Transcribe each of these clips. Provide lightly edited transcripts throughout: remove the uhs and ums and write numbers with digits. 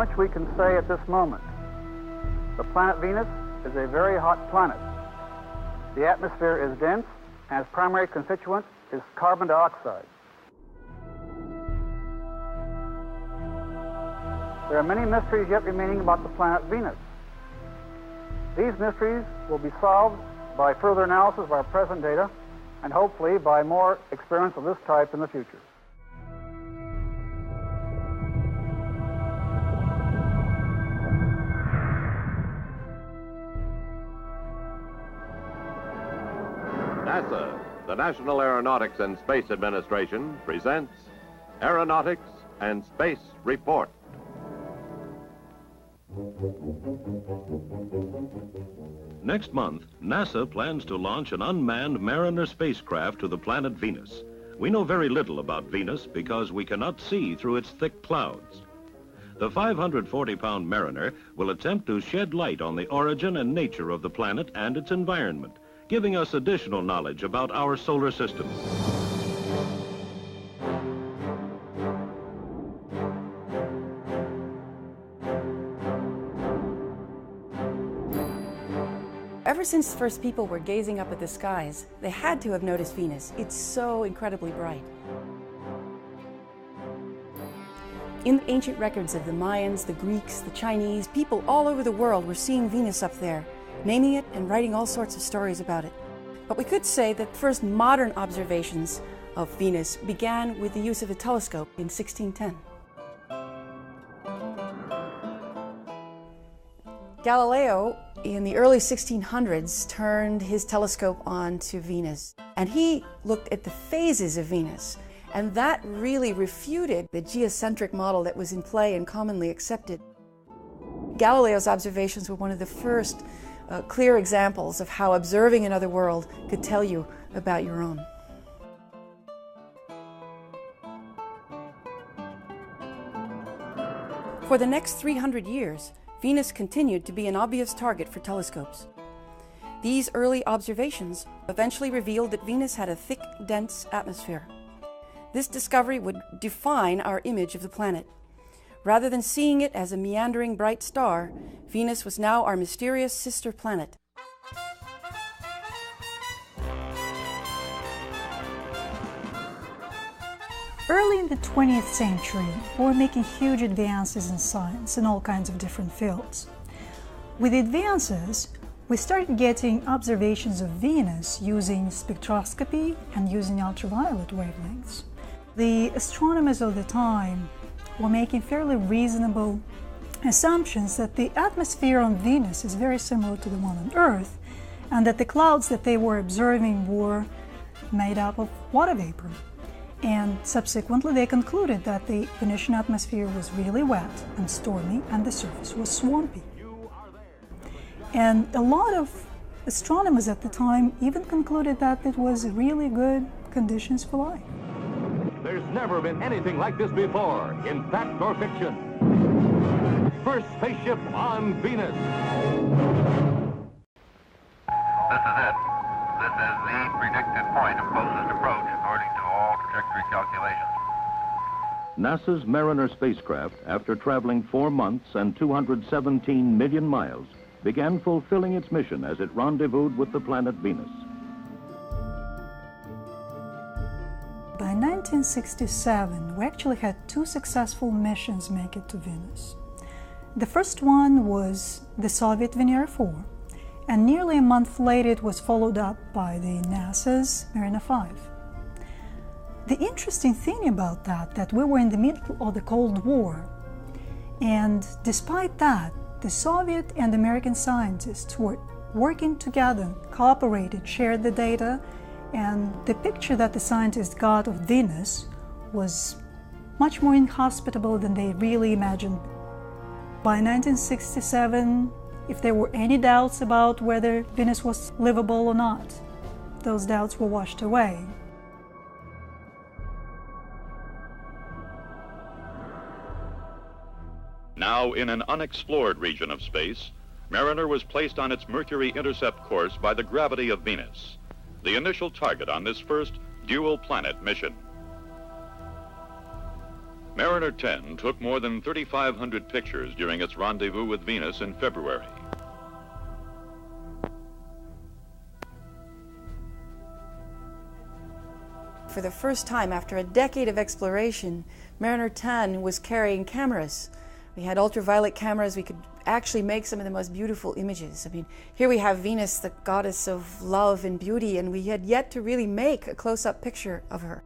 much we can say at this moment. The planet Venus is a very hot planet. The atmosphere is dense, and its primary constituent is carbon dioxide. There are many mysteries yet remaining about the planet Venus. These mysteries will be solved by further analysis of our present data and hopefully by more experiments of this type in the future. NASA, the National Aeronautics and Space Administration, presents Aeronautics and Space Report. Next month, NASA plans to launch an unmanned Mariner spacecraft to the planet Venus. We know very little about Venus because we cannot see through its thick clouds. The 540-pound Mariner will attempt to shed light on the origin and nature of the planet and its environment, giving us additional knowledge about our solar system. Ever since first people were gazing up at the skies, they had to have noticed Venus. It's so incredibly bright. In the ancient records of the Mayans, the Greeks, the Chinese, people all over the world were seeing Venus up there, naming it and writing all sorts of stories about it. But we could say that the first modern observations of Venus began with the use of a telescope in 1610. Galileo, in the early 1600s, turned his telescope onto Venus, and he looked at the phases of Venus, and that really refuted the geocentric model that was in play and commonly accepted. Galileo's observations were one of the first clear examples of how observing another world could tell you about your own. For the next 300 years, Venus continued to be an obvious target for telescopes. These early observations eventually revealed that Venus had a thick, dense atmosphere. This discovery would define our image of the planet. Rather than seeing it as a meandering bright star, Venus was now our mysterious sister planet. Early in the 20th century, we were making huge advances in science in all kinds of different fields. With the advances, we started getting observations of Venus using spectroscopy and using ultraviolet wavelengths. The astronomers of the time were making fairly reasonable assumptions that the atmosphere on Venus is very similar to the one on Earth, and that the clouds that they were observing were made up of water vapor. And subsequently they concluded that the Venetian atmosphere was really wet and stormy and the surface was swampy. And a lot of astronomers at the time even concluded that it was really good conditions for life. There's never been anything like this before, in fact or fiction. First spaceship on Venus. This is it. This is the predicted point of closest approach according to all trajectory calculations. NASA's Mariner spacecraft, after traveling 4 months and 217 million miles, began fulfilling its mission as it rendezvoused with the planet Venus. By 1967, we actually had 2 successful missions make it to Venus. The first one was the Soviet Venera 4, and nearly a month later it was followed up by the NASA's Mariner 5. The interesting thing about that we were in the middle of the Cold War, and despite that, the Soviet and American scientists were working together, cooperated, shared the data, and the picture that the scientists got of Venus was much more inhospitable than they really imagined. By 1967, if there were any doubts about whether Venus was livable or not, those doubts were washed away. Now in an unexplored region of space, Mariner was placed on its Mercury intercept course by the gravity of Venus, the initial target on this first dual-planet mission. Mariner 10 took more than 3,500 pictures during its rendezvous with Venus in February. For the first time, after a decade of exploration, Mariner 10 was carrying cameras. We had ultraviolet cameras. We could actually make some of the most beautiful images. I mean, here we have Venus, the goddess of love and beauty, and we had yet to really make a close-up picture of her.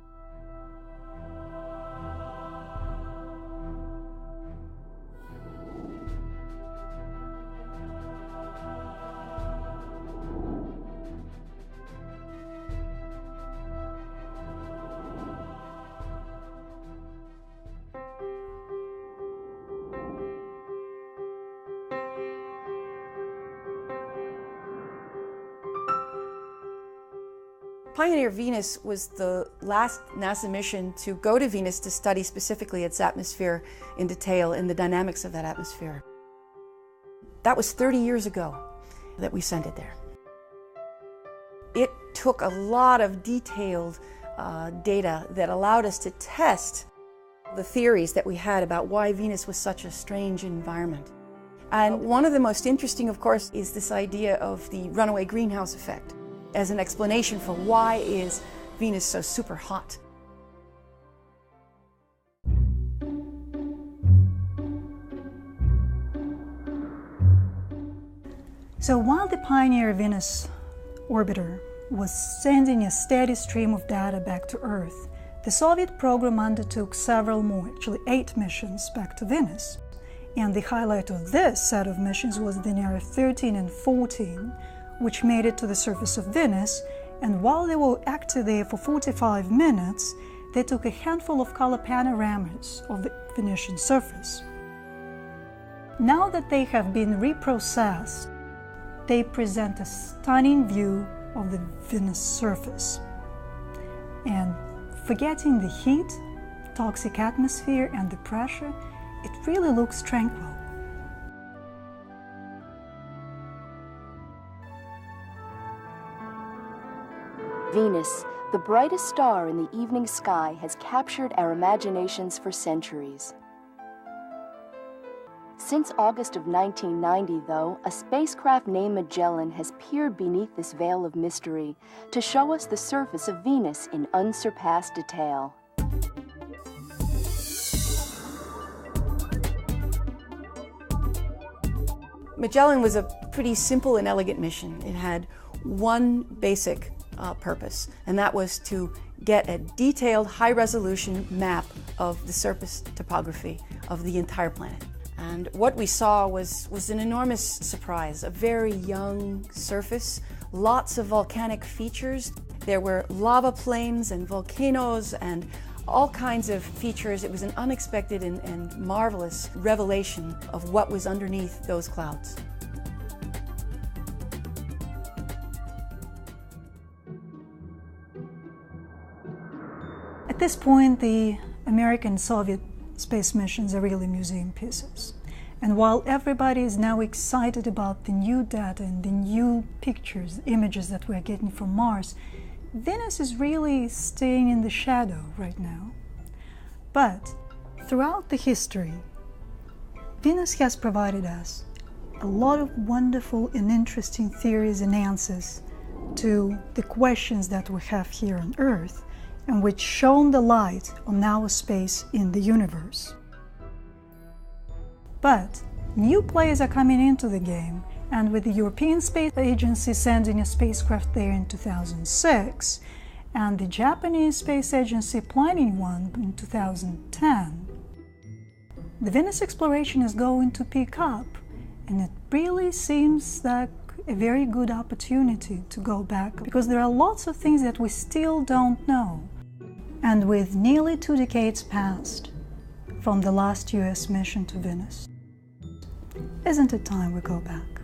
Pioneer Venus was the last NASA mission to go to Venus to study specifically its atmosphere in detail and the dynamics of that atmosphere. That was 30 years ago that we sent it there. It took a lot of detailed data that allowed us to test the theories that we had about why Venus was such a strange environment. And one of the most interesting, of course, is this idea of the runaway greenhouse effect as an explanation for why is Venus so super hot. So while the Pioneer Venus orbiter was sending a steady stream of data back to Earth, the Soviet program undertook several more, actually 8 missions back to Venus. And the highlight of this set of missions was Venera 13 and 14, which made it to the surface of Venus, and while they were active there for 45 minutes, they took a handful of color panoramas of the Venetian surface. Now that they have been reprocessed, they present a stunning view of the Venus surface. And forgetting the heat, toxic atmosphere, and the pressure, it really looks tranquil. Venus, the brightest star in the evening sky, has captured our imaginations for centuries. Since August of 1990, though, a spacecraft named Magellan has peered beneath this veil of mystery to show us the surface of Venus in unsurpassed detail. Magellan was a pretty simple and elegant mission. It had one basic purpose, and that was to get a detailed, high-resolution map of the surface topography of the entire planet. And what we saw was an enormous surprise, a very young surface, lots of volcanic features. There were lava plains and volcanoes and all kinds of features. It was an unexpected and marvelous revelation of what was underneath those clouds. At this point, the American and Soviet space missions are really museum pieces. And while everybody is now excited about the new data and the new pictures, images that we're getting from Mars, Venus is really staying in the shadow right now. But throughout the history, Venus has provided us a lot of wonderful and interesting theories and answers to the questions that we have here on Earth, and which shone the light on our space in the universe. But new players are coming into the game, and with the European Space Agency sending a spacecraft there in 2006, and the Japanese Space Agency planning one in 2010, the Venus exploration is going to pick up, and it really seems like a very good opportunity to go back, because there are lots of things that we still don't know. And with nearly 2 decades past from the last US mission to Venus, isn't it time we go back?